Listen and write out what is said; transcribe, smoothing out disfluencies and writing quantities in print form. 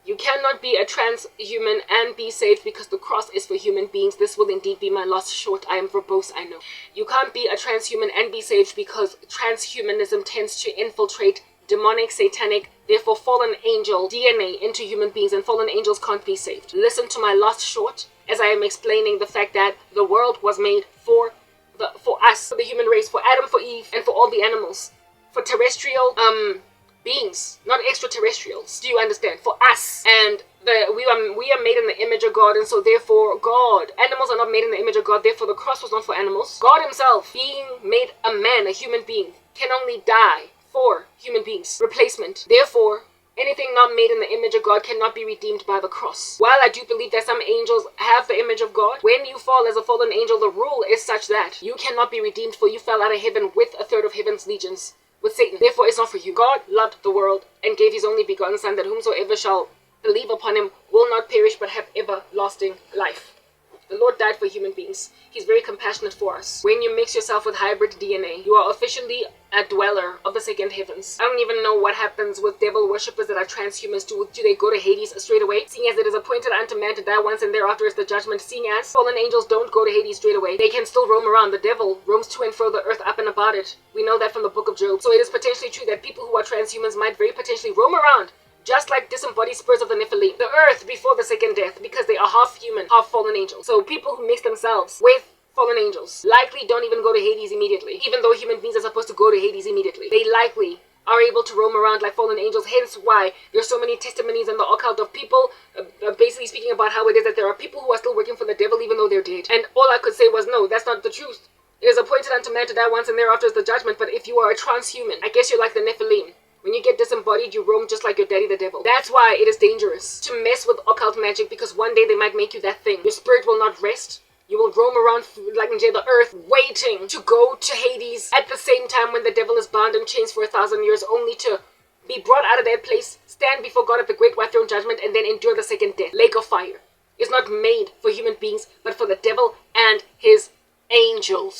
You cannot be a transhuman and be saved because the cross is for human beings. This will indeed be my last short. I am verbose, I know. You can't be a transhuman and be saved because transhumanism tends to infiltrate demonic, satanic, therefore fallen angel DNA into human beings, and fallen angels can't be saved. Listen to my last short as I am explaining the fact that the world was made for us, for the human race, for Adam, for Eve, and for all the animals. For terrestrial beings, not extraterrestrials. Do you understand? For us. And we are made in the image of God, and so therefore God. Animals are not made in the image of God, therefore the cross was not for animals. God himself, being made a man, a human being, can only die for human beings. Replacement. Therefore, anything not made in the image of God cannot be redeemed by the cross. While I do believe that some angels have the image of God, when you fall as a fallen angel, the rule is such that you cannot be redeemed, for you fell out of heaven with a third of heaven's legions, with Satan. Therefore, it's not for you. God loved the world and gave his only begotten Son, that whomsoever shall believe upon him will not perish but have everlasting life. The Lord died for human beings. He's very compassionate for us. When you mix yourself with hybrid DNA, you are officially a dweller of the second heavens. I don't even know what happens with devil worshippers that are transhumans. Do they go to Hades straight away? Seeing as it is appointed unto man to die once, and thereafter is the judgment. Seeing as fallen angels don't go to Hades straight away, they can still roam around. The devil roams to and fro the earth, up and about it. We know that from the book of Job. So it is potentially true that people who are transhumans might very potentially roam around, just like disembodied spirits of the Nephilim, the earth before the second death, because they are half human, half fallen angels. So people who mix themselves with fallen angels likely don't even go to Hades immediately, even though human beings are supposed to go to Hades immediately. They likely are able to roam around like fallen angels, hence why there's so many testimonies in the occult of people basically speaking about how it is that there are people who are still working for the devil even though they're dead. And all I could say was, no, that's not the truth. It is appointed unto man to die once, and thereafter is the judgment. But if you are a transhuman, I guess you're like the Nephilim. When you get disembodied, you roam just like your daddy the devil. That's why it is dangerous to mess with occult magic, because one day they might make you that thing. Your spirit will not rest. You will roam around like in the earth, waiting to go to Hades at the same time when the devil is bound in chains for 1,000 years, only to be brought out of that place, stand before God at the great white throne judgment, and then endure the second death. Lake of fire is not made for human beings, but for the devil and his angels.